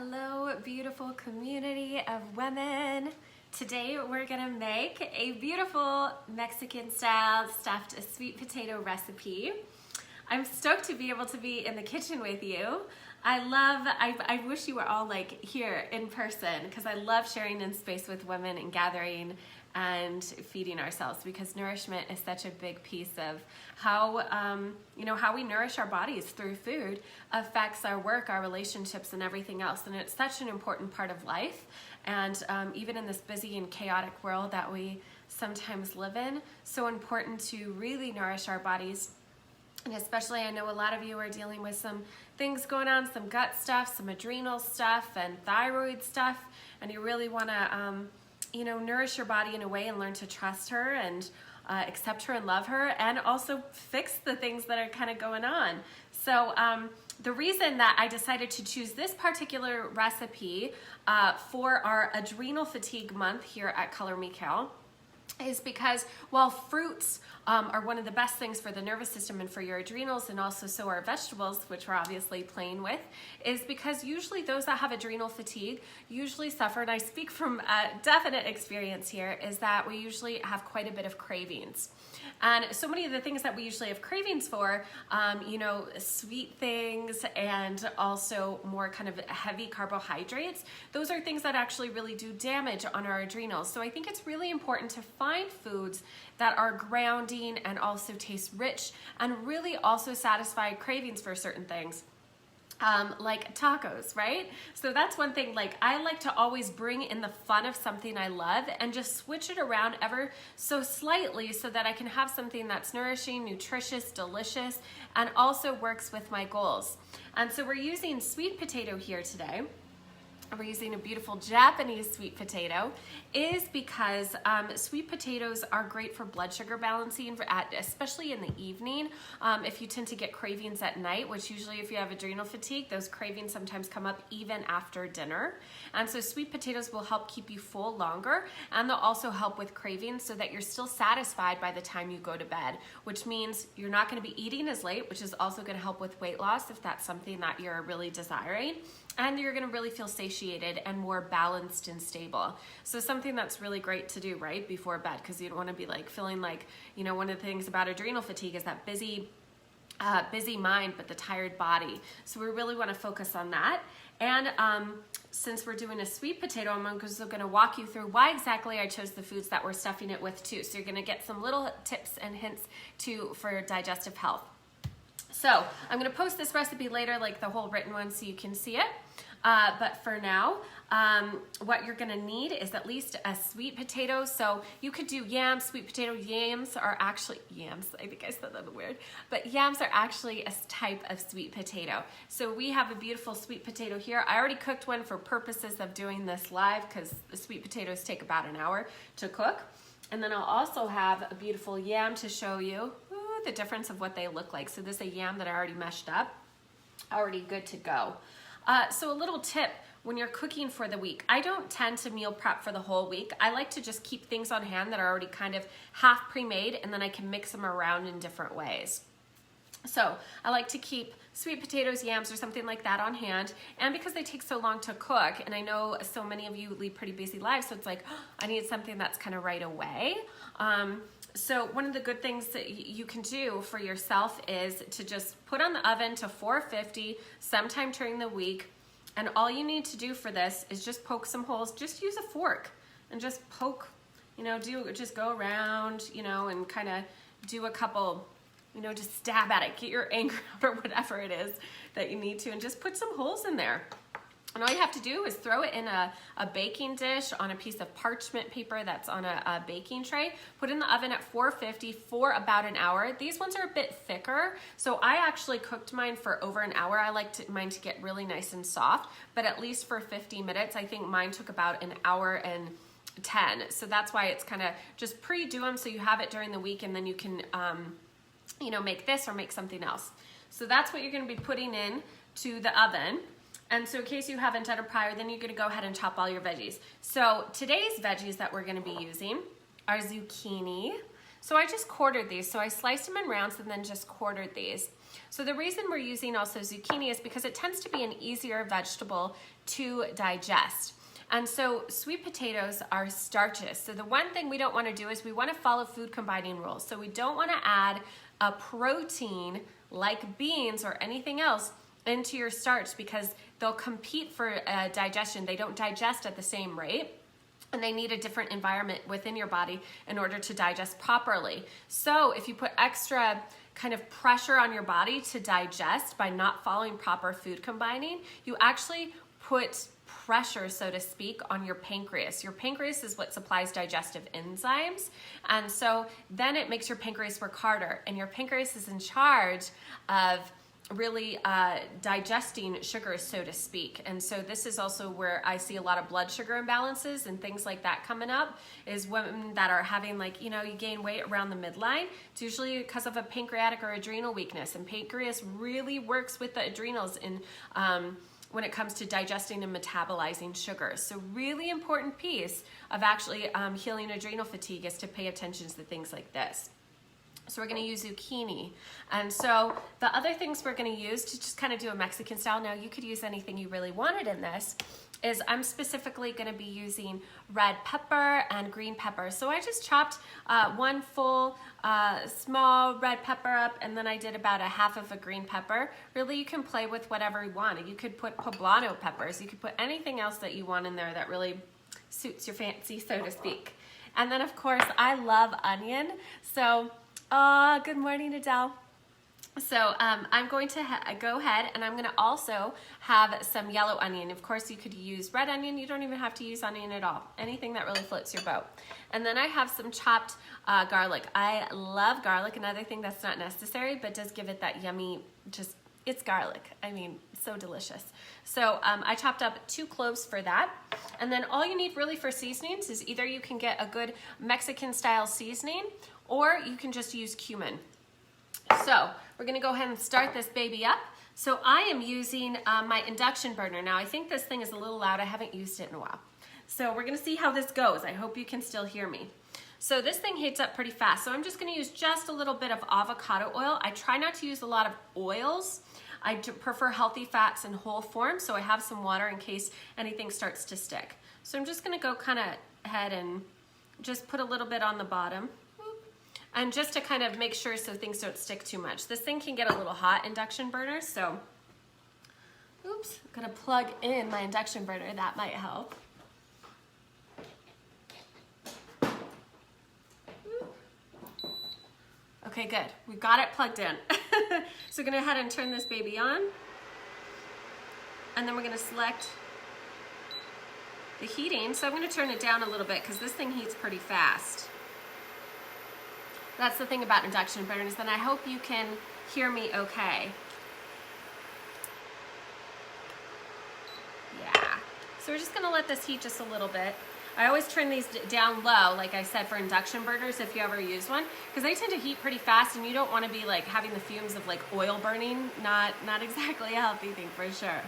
Hello, beautiful community of women. Today we're gonna make a beautiful Mexican style stuffed sweet potato recipe. I'm stoked to be able to be in the kitchen with you. I wish you were all like here in person because I love sharing in space with women and gathering and feeding ourselves, because nourishment is such a big piece of how how we nourish our bodies through food affects our work, our relationships, and everything else. And it's such an important part of life. And even in this busy and chaotic world that we sometimes live in, so important to really nourish our bodies. And especially, I know a lot of you are dealing with some things going on, some gut stuff, some adrenal stuff, and thyroid stuff, and you really want to nourish your body in a way and learn to trust her and accept her and love her, and also fix the things that are kind of going on. So the reason that I decided to choose this particular recipe for our adrenal fatigue month here at Color Me Kale is because while fruits are one of the best things for the nervous system and for your adrenals, and also so are vegetables, which we're obviously playing with, is because usually those that have adrenal fatigue usually suffer, and I speak from definite experience here, is that we usually have quite a bit of cravings. And so many of the things that we usually have cravings for, sweet things and also more kind of heavy carbohydrates, those are things that actually really do damage on our adrenals. So I think it's really important to find foods that are grounding and also taste rich and really also satisfy cravings for certain things. Like tacos, right? So that's one thing. Like, I like to always bring in the fun of something I love and just switch it around ever so slightly so that I can have something that's nourishing, nutritious, delicious, and also works with my goals. And so we're using sweet potato here today. We're using a beautiful Japanese sweet potato, is because sweet potatoes are great for blood sugar balancing, especially in the evening. If you tend to get cravings at night, which usually if you have adrenal fatigue, those cravings sometimes come up even after dinner. And so sweet potatoes will help keep you full longer, and they'll also help with cravings so that you're still satisfied by the time you go to bed, which means you're not going to be eating as late, which is also going to help with weight loss if that's something that you're really desiring. And you're gonna really feel satiated and more balanced and stable. So something that's really great to do right before bed, because you don't wanna be like feeling like, one of the things about adrenal fatigue is that busy mind, but the tired body. So we really wanna focus on that. And since we're doing a sweet potato, I'm also gonna walk you through why exactly I chose the foods that we're stuffing it with too. So you're gonna get some little tips and hints for digestive health. So I'm gonna post this recipe later, like the whole written one, so you can see it. But for now, what you're gonna need is at least a sweet potato. So you could do yams, sweet potato. Yams are actually, I think I said that weird, but yams are actually a type of sweet potato. So we have a beautiful sweet potato here. I already cooked one for purposes of doing this live, because the sweet potatoes take about an hour to cook. And then I'll also have a beautiful yam to show you the difference of what they look like. So this is a yam that I already meshed up, already good to go. So a little tip when you're cooking for the week, I don't tend to meal prep for the whole week. I like to just keep things on hand that are already kind of half pre-made, and then I can mix them around in different ways. So I like to keep sweet potatoes, yams, or something like that on hand. And because they take so long to cook, and I know so many of you lead pretty busy lives, so it's like, I need something that's kind of right away. So one of the good things that you can do for yourself is to just put on the oven to 450 sometime during the week. And all you need to do for this is just poke some holes. Just use a fork and just poke, just go around, and kind of do a couple, just stab at it, get your anger out or whatever it is that you need to, and just put some holes in there. And all you have to do is throw it in a baking dish on a piece of parchment paper that's on a baking tray. Put it in the oven at 450 for about an hour. These ones are a bit thicker, so I actually cooked mine for over an hour. I like mine to get really nice and soft, but at least for 50 minutes. I think mine took about an hour and 10. So that's why it's kind of just pre-do them so you have it during the week, and then you can make this or make something else. So that's what you're going to be putting in to the oven. And so in case you haven't done it prior, then you're gonna go ahead and chop all your veggies. So today's veggies that we're gonna be using are zucchini. So I just quartered these. So I sliced them in rounds and then just quartered these. So the reason we're using also zucchini is because it tends to be an easier vegetable to digest. And so sweet potatoes are starches. So the one thing we don't want to do is we want to follow food combining rules. So we don't want to add a protein like beans or anything else into your starch because they'll compete for digestion. They don't digest at the same rate, and they need a different environment within your body in order to digest properly. So if you put extra kind of pressure on your body to digest by not following proper food combining, you actually put pressure, so to speak, on your pancreas. Your pancreas is what supplies digestive enzymes, and so then it makes your pancreas work harder, and your pancreas is in charge of really digesting sugars, so to speak. And so this is also where I see a lot of blood sugar imbalances and things like that coming up, is women that are having, like, you know, you gain weight around the midline. It's usually because of a pancreatic or adrenal weakness, and pancreas really works with the adrenals in when it comes to digesting and metabolizing sugars. So really important piece of actually healing adrenal fatigue is to pay attention to things like this. So we're going to use zucchini. And so the other things we're going to use to just kind of do a Mexican style, now you could use anything you really wanted in this, is I'm specifically going to be using red pepper and green pepper. So I just chopped one full small red pepper up, and then I did about a half of a green pepper. Really, you can play with whatever you want. You could put poblano peppers. You could put anything else that you want in there that really suits your fancy, so to speak. And then, of course, I love onion. So good morning, Adele. So I'm going to go ahead, and I'm going to also have some yellow onion. Of course, you could use red onion. You don't even have to use onion at all. Anything that really floats your boat. And then I have some chopped garlic. I love garlic. Another thing that's not necessary, but does give it that yummy, just, it's garlic. I mean, so delicious. So I chopped up 2 cloves for that. And then all you need really for seasonings is either you can get a good Mexican style seasoning, or you can just use cumin. So we're gonna go ahead and start this baby up. So I am using my induction burner. Now I think this thing is a little loud. I haven't used it in a while. So we're gonna see how this goes. I hope you can still hear me. So this thing heats up pretty fast. So I'm just gonna use just a little bit of avocado oil. I try not to use a lot of oils. I prefer healthy fats in whole form, so I have some water in case anything starts to stick. So I'm just gonna go kind of ahead and just put a little bit on the bottom. And just to kind of make sure so things don't stick too much. This thing can get a little hot, induction burners, so, oops, I'm gonna plug in my induction burner, that might help. Okay, good, we got it plugged in. So we're gonna go ahead and turn this baby on. And then we're gonna select the heating. So I'm gonna turn it down a little bit because this thing heats pretty fast. That's the thing about induction burners, and I hope you can hear me okay. Yeah. So we're just gonna let this heat just a little bit. I always turn these down low, like I said, for induction burners if you ever use one, because they tend to heat pretty fast, and you don't want to be like having the fumes of like oil burning. Not exactly a healthy thing for sure.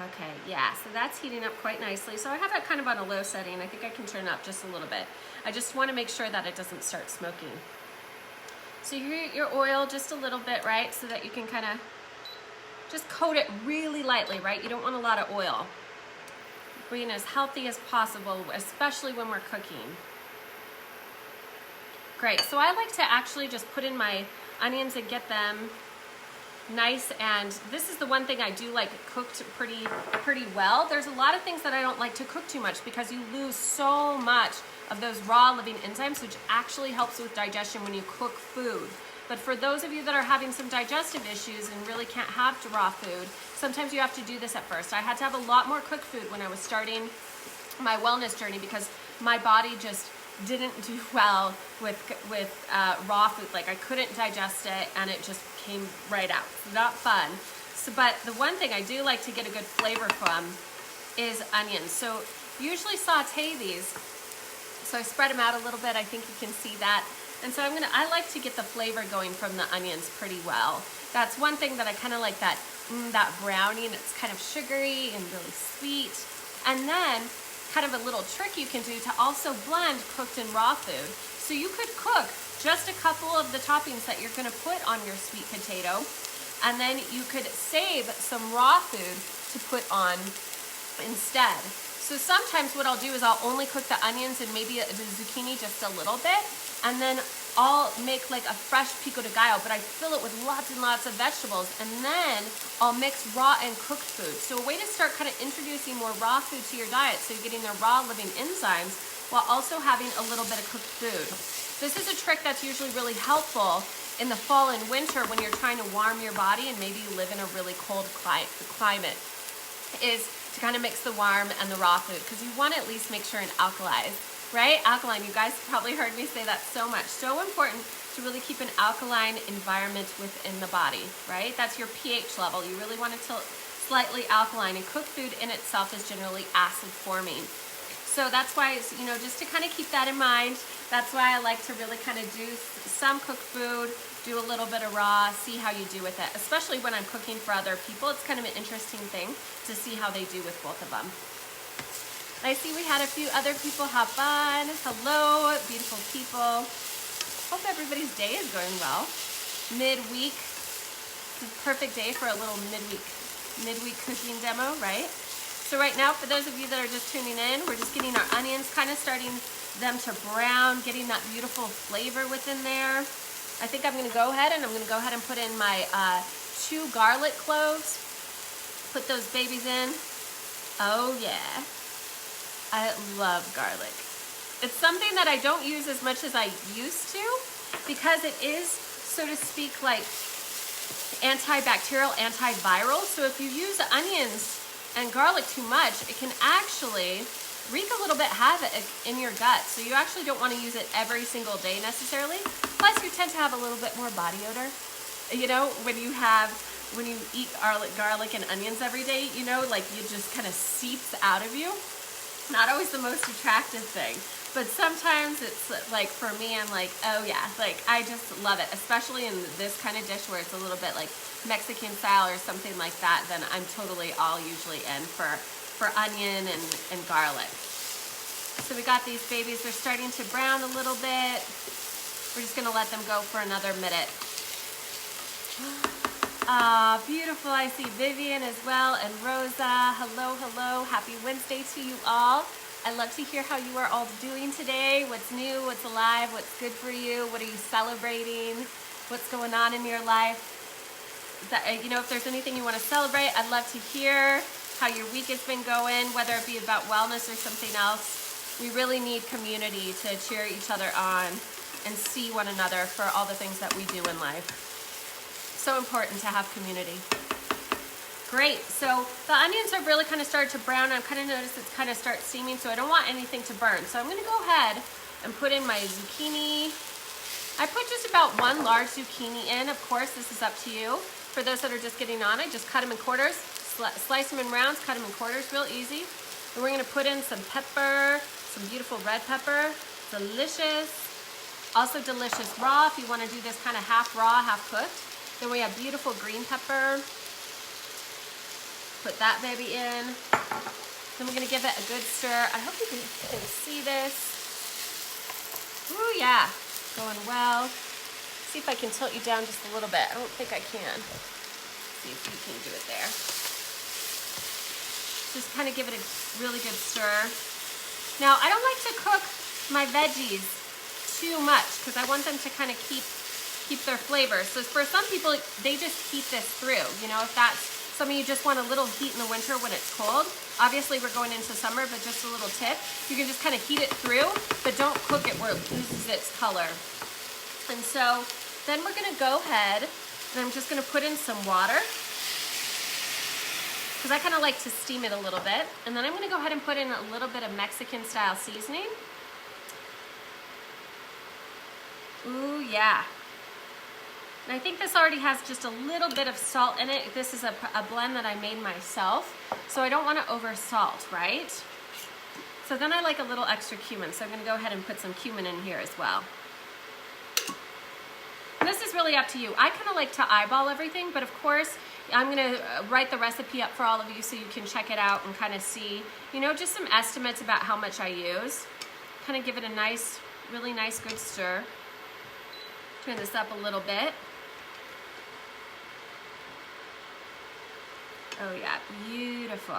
Okay, yeah, so that's heating up quite nicely. So I have it kind of on a low setting. I think I can turn it up just a little bit. I just want to make sure that it doesn't start smoking. So you heat your oil just a little bit, right? So that you can kind of just coat it really lightly, right? You don't want a lot of oil. Being as healthy as possible, especially when we're cooking. Great, so I like to actually just put in my onions and get them nice, and this is the one thing I do like cooked pretty well. There's a lot of things that I don't like to cook too much because you lose so much of those raw living enzymes, which actually helps with digestion when you cook food. But for those of you that are having some digestive issues and really can't have raw food, sometimes you have to do this at first. I had to have a lot more cooked food when I was starting my wellness journey because my body just didn't do well with raw food. Like I couldn't digest it, and it just came right out. Not fun. So, but the one thing I do like to get a good flavor from is onions. So usually saute these. So I spread them out a little bit. I think you can see that. And so I like to get the flavor going from the onions pretty well. That's one thing that I kind of like, that brownie, and it's kind of sugary and really sweet. And then kind of a little trick you can do to also blend cooked and raw food. So you could cook just a couple of the toppings that you're gonna put on your sweet potato, and then you could save some raw food to put on instead. So sometimes what I'll do is I'll only cook the onions and maybe the zucchini just a little bit, and then I'll make like a fresh pico de gallo, but I fill it with lots and lots of vegetables, and then I'll mix raw and cooked food. So a way to start kind of introducing more raw food to your diet, so you're getting the raw living enzymes while also having a little bit of cooked food. This is a trick that's usually really helpful in the fall and winter when you're trying to warm your body and maybe you live in a really cold climate, is to kind of mix the warm and the raw food, because you want to at least make sure and alkalize, right? Alkaline, you guys probably heard me say that so much. So important to really keep an alkaline environment within the body, right? That's your pH level. You really want it to slightly alkaline, and cooked food in itself is generally acid forming. So that's why, you know, just to kind of keep that in mind, that's why I like to really kind of do some cooked food, do a little bit of raw, see how you do with it. Especially when I'm cooking for other people, it's kind of an interesting thing to see how they do with both of them. I see we had a few other people hop on. Hello, beautiful people. Hope everybody's day is going well. Midweek, it's a perfect day for a little midweek cooking demo, right? So right now, for those of you that are just tuning in, we're just getting our onions, kind of starting them to brown, getting that beautiful flavor within there. I think I'm gonna go ahead and put in my 2 garlic cloves. Put those babies in. Oh yeah, I love garlic. It's something that I don't use as much as I used to, because it is, so to speak, like antibacterial, antiviral. So if you use onions and garlic too much, it can actually wreak a little bit havoc in your gut. So you actually don't want to use it every single day necessarily. Plus you tend to have a little bit more body odor. You know, when you eat garlic and onions every day, you know, like it just kind of seeps out of you. Not always the most attractive thing, but sometimes it's like, for me, I'm like, oh yeah, like I just love it, especially in this kind of dish where it's a little bit like Mexican style or something like that. Then I'm totally all usually in for onion and garlic. So we got these babies, they're starting to brown a little bit. We're just gonna let them go for another minute. Ah, beautiful. I see Vivian as well, and Rosa. Hello, hello. Happy Wednesday to you all. I love to hear how you are all doing today. What's new, what's alive, what's good for you, what are you celebrating, what's going on in your life. You know, if there's anything you want to celebrate, I'd love to hear how your week has been going, whether it be about wellness or something else. We really need community to cheer each other on and see one another for all the things that we do in life. So important to have community. Great, so the onions have really kind of started to brown. I've kind of noticed it's kind of start steaming, so I don't want anything to burn. So I'm gonna go ahead and put in my zucchini. I put just about 1 large zucchini in. Of course, this is up to you. For those that are just getting on, I just cut them in quarters, slice them in rounds, cut them in quarters, real easy. And we're gonna put in some pepper, some beautiful red pepper, delicious. Also delicious raw if you wanna do this kind of half raw, half cooked. Then we have beautiful green pepper. Put that baby in. Then we're gonna give it a good stir. I hope you can see this. Ooh, yeah, going well. See if I can tilt you down just a little bit. I don't think I can. See if you can do it there. Just kind of give it a really good stir. Now, I don't like to cook my veggies too much because I want them to kind of keep their flavor. So for some people, they just heat this through. You know, if that's some of you just want a little heat in the winter when it's cold. Obviously, we're going into summer, but just a little tip. You can just kind of heat it through, but don't cook it where it loses its color. And so then we're gonna go ahead and I'm just gonna put in some water because I kind of like to steam it a little bit. And then I'm gonna go ahead and put in a little bit of Mexican style seasoning. Ooh, yeah. And I think this already has just a little bit of salt in it. This is a blend that I made myself, so I don't want to over salt, right? So then I like a little extra cumin, so I'm going to go ahead and put some cumin in here as well. And this is really up to you. I kind of like to eyeball everything, but of course, I'm going to write the recipe up for all of you so you can check it out and kind of see, you know, just some estimates about how much I use. Kind of give it a nice, really nice, good stir. Turn this up a little bit. Oh yeah, beautiful.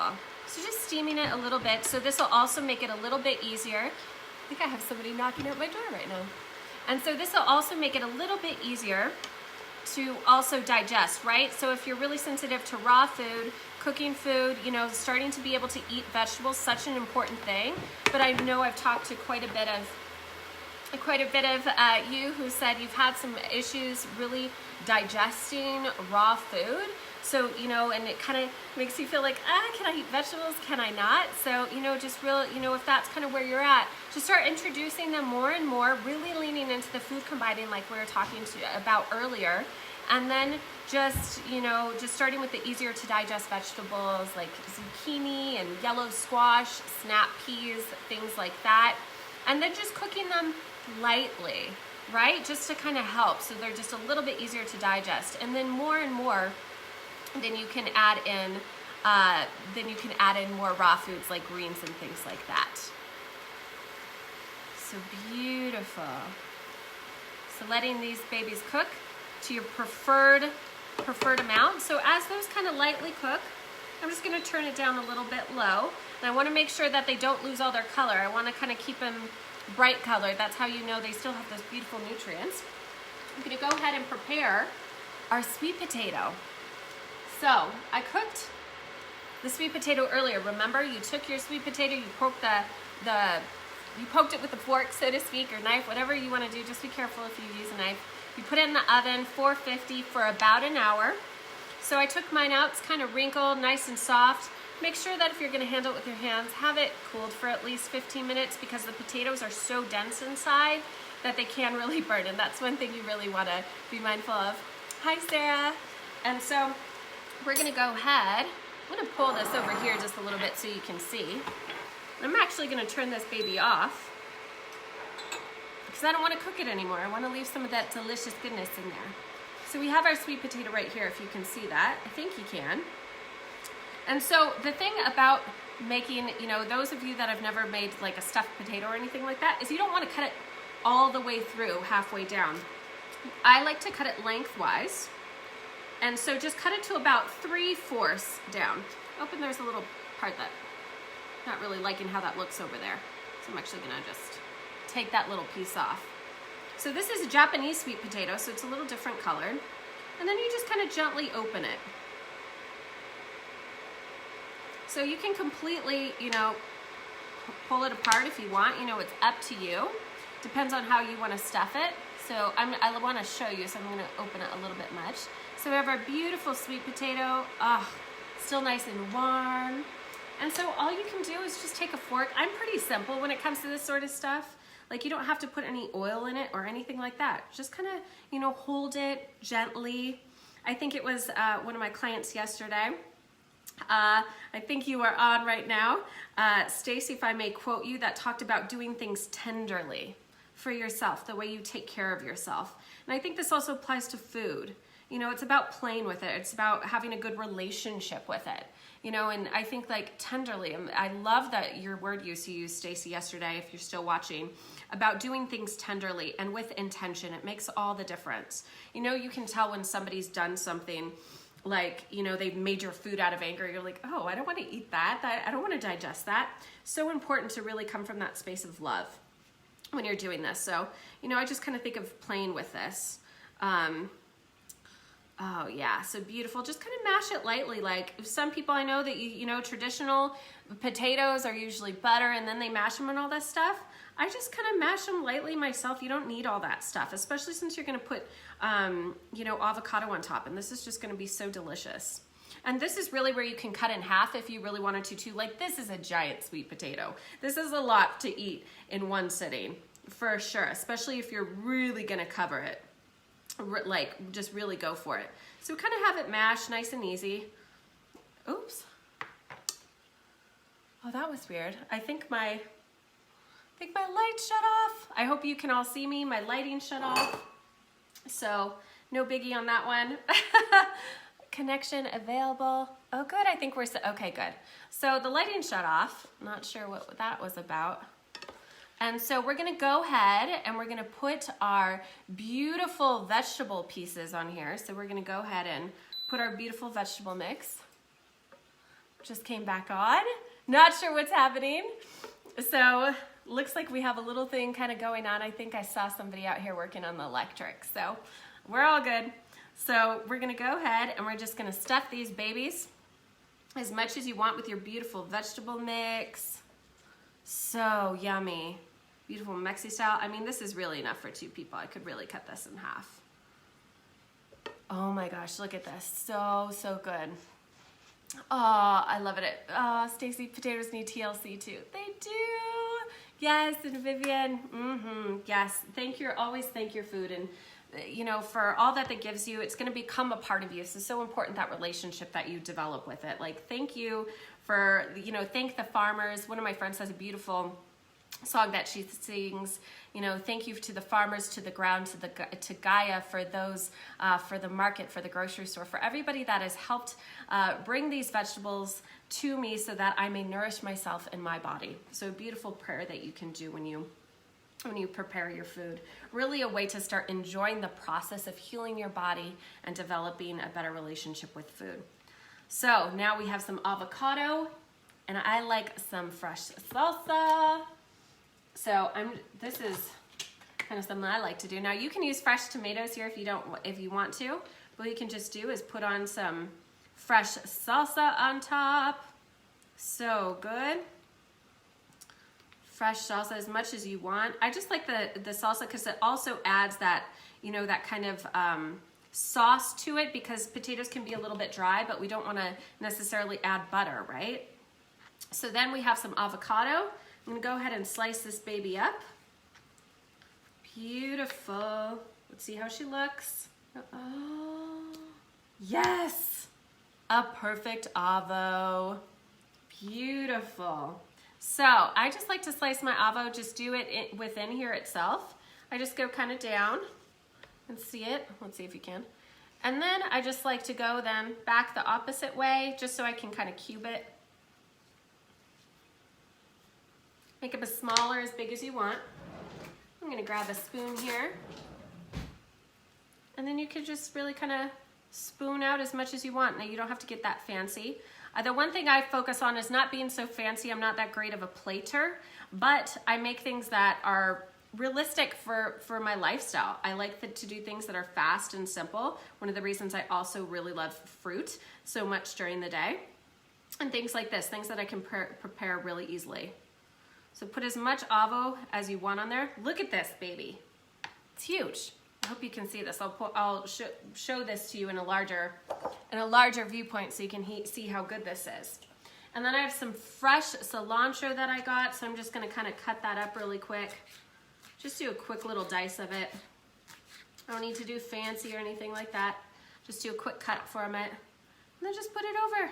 So just steaming it a little bit. So this will also make it a little bit easier. I think I have somebody knocking at my door right now. And so this will also make it a little bit easier to also digest, right? So if you're really sensitive to raw food, cooking food, you know, starting to be able to eat vegetables, such an important thing. But I know I've talked to quite a bit of you who said you've had some issues really digesting raw food. So, you know, and it kind of makes you feel like, can I eat vegetables? Can I not? So, you know, just real, you know, if that's kind of where you're at, just start introducing them more and more, really leaning into the food combining like we were talking about earlier. And then just, you know, just starting with the easier to digest vegetables like zucchini and yellow squash, snap peas, things like that. And then just cooking them lightly, right? Just to kind of help. So they're just a little bit easier to digest. And then more and more, then you can add in more raw foods like greens and things like that. So beautiful. So letting these babies cook to your preferred amount. So as those kind of lightly cook, I'm just going to turn it down a little bit low. And I want to make sure that they don't lose all their color. I want to kind of keep them bright colored. That's how you know they still have those beautiful nutrients. I'm going to go ahead and prepare our sweet potato. So I cooked the sweet potato earlier. Remember, you took your sweet potato, you poked you poked it with a fork, so to speak, or knife, whatever you want to do. Just be careful if you use a knife. You put it in the oven, 450 for about an hour. So I took mine out. It's kind of wrinkled, nice and soft. Make sure that if you're going to handle it with your hands, have it cooled for at least 15 minutes because the potatoes are so dense inside that they can really burn. And that's one thing you really want to be mindful of. Hi, Sarah. And so we're going to go ahead. I'm going to pull this over here just a little bit so you can see. I'm actually going to turn this baby off because I don't want to cook it anymore. I want to leave some of that delicious goodness in there. So we have our sweet potato right here, if you can see that. I think you can. And so the thing about making, you know, those of you that have never made like a stuffed potato or anything like that, is you don't want to cut it all the way through, halfway down. I like to cut it lengthwise. And so just cut it to about 3/4 down. Oh, and there's a little part that I'm not really liking how that looks over there. So I'm actually gonna just take that little piece off. So this is a Japanese sweet potato, so it's a little different colored. And then you just kind of gently open it. So you can completely, you know, pull it apart if you want. You know, it's up to you. Depends on how you want to stuff it. So I want to show you, so I'm going to open it a little bit much. So we have our beautiful sweet potato. Still nice and warm. And so all you can do is just take a fork. I'm pretty simple when it comes to this sort of stuff. Like, you don't have to put any oil in it or anything like that. Just kind of, you know, hold it gently. I think it was one of my clients yesterday. I think you are on right now. Stacy, if I may quote you, that talked about doing things tenderly for yourself, the way you take care of yourself. And I think this also applies to food. You know, it's about playing with it. It's about having a good relationship with it. You know, and I think like tenderly, I love that your word use you used, Stacy, yesterday, if you're still watching, about doing things tenderly and with intention. It makes all the difference. You know, you can tell when somebody's done something like, you know, they've made your food out of anger. You're like, oh, I don't want to eat that. I don't want to digest that. So important to really come from that space of love when you're doing this. So, you know, I just kind of think of playing with this. Oh yeah, so beautiful. Just kind of mash it lightly. Like some people I know that, you know, traditional potatoes are usually butter and then they mash them and all this stuff. I just kind of mash them lightly myself. You don't need all that stuff, especially since you're going to put, you know, avocado on top. And this is just going to be so delicious. And this is really where you can cut in half if you really wanted to too. Like, this is a giant sweet potato. This is a lot to eat in one sitting for sure, especially if you're really going to cover it. Like, just really go for it. So kind of have it mashed nice and easy. Oops. Oh, that was weird. I think my light shut off. I hope you can all see me. My lighting shut off. So no biggie on that one. Connection available. Oh, good. I think we're, okay, good. So the lighting shut off. Not sure what that was about. And so we're gonna go ahead and we're gonna put our beautiful vegetable pieces on here. So we're gonna go ahead and put our beautiful vegetable mix. Just came back on. Not sure what's happening. So looks like we have a little thing kind of going on. I think I saw somebody out here working on the electric. So we're all good. So we're gonna go ahead and we're just gonna stuff these babies as much as you want with your beautiful vegetable mix. So yummy. Beautiful MEXI-STYLE. I mean, this is really enough for 2 people. I could really cut this in half. Oh my gosh, look at this. So, so good. Oh, I love it. Oh, Stacy, potatoes need TLC too. They do. Yes, and Vivian. Yes, always thank your food. And you know, for all that gives you, it's going to become a part of you. So it's so important, that relationship that you develop with it. Like, thank you for, you know, thank the farmers. One of my friends has a beautiful song that she sings, you know, thank you to the farmers, to the ground, to Gaia, for those, for the market, for the grocery store, for everybody that has helped bring these vegetables to me so that I may nourish myself and my body. So a beautiful prayer that you can do when you prepare your food. Really a way to start enjoying the process of healing your body and developing a better relationship with food. So now we have some avocado, and I like some fresh salsa. So this is kind of something I like to do. Now you can use fresh tomatoes here if you want to. What you can just do is put on some fresh salsa on top. So good. Fresh salsa as much as you want. I just like the salsa because it also adds that, you know, that kind of sauce to it, because potatoes can be a little bit dry, but we don't want to necessarily add butter, right? So then we have some avocado. I'm gonna go ahead and slice this baby up. Beautiful. Let's see how she looks. Oh, yes, a perfect avo. Beautiful. So I just like to slice my avo, just do it within here itself. I just go kind of down and see it. Let's see if you can. And then I just like to go then back the opposite way, just so I can kind of cube it. Make them as small or as big as you want. I'm gonna grab a spoon here. And then you can just really kind of spoon out as much as you want. Now you don't have to get that fancy. The one thing I focus on is not being so fancy. I'm not that great of a plater, but I make things that are realistic for my lifestyle. I like to do things that are fast and simple. One of the reasons I also really love fruit so much during the day. And things like this, things that I can prepare really easily. So put as much avo as you want on there. Look at this, baby. It's huge. I hope you can see this. I'll show this to you in a larger viewpoint so you can see how good this is. And then I have some fresh cilantro that I got, so I'm just gonna kind of cut that up really quick. Just do a quick little dice of it. I don't need to do fancy or anything like that. Just do a quick cut from it. And then just put it over.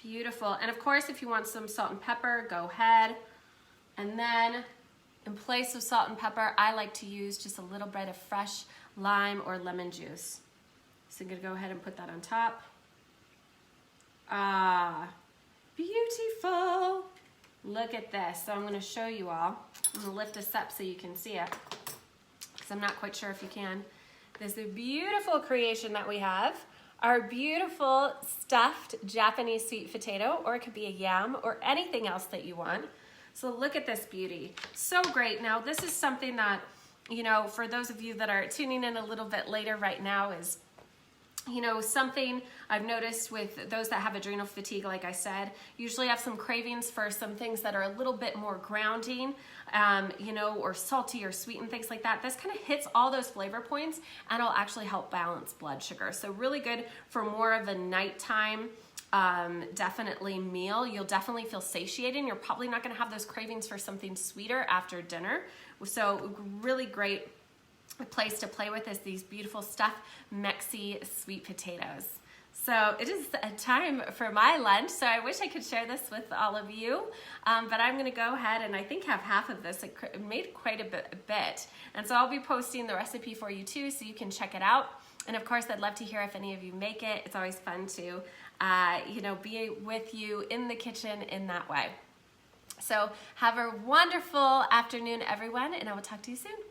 Beautiful. And of course, if you want some salt and pepper, go ahead. And then in place of salt and pepper, I like to use just a little bit of fresh lime or lemon juice. So I'm gonna go ahead and put that on top. Ah, beautiful. Look at this. So I'm gonna show you all. I'm gonna lift this up so you can see it, because I'm not quite sure if you can. This is a beautiful creation that we have. Our beautiful stuffed Japanese sweet potato, or it could be a yam or anything else that you want. So look at this beauty. So great. Now this is something that, you know, for those of you that are tuning in a little bit later right now, is, you know, something I've noticed with those that have adrenal fatigue, like I said, usually have some cravings for some things that are a little bit more grounding, you know, or salty or sweet and things like that. This kind of hits all those flavor points and it'll actually help balance blood sugar. So really good for more of a nighttime, definitely meal. You'll definitely feel satiated, and you're probably not going to have those cravings for something sweeter after dinner. So really great place to play with is these beautiful stuffed MEXI sweet potatoes. So it is a time for my lunch, so I wish I could share this with all of you, but I'm going to go ahead and I think have half of this. It made quite a bit, and so I'll be posting the recipe for you too, so you can check it out. And of course, I'd love to hear if any of you make it. It's always fun to you know, be with you in the kitchen in that way. So have a wonderful afternoon, everyone, and I will talk to you soon.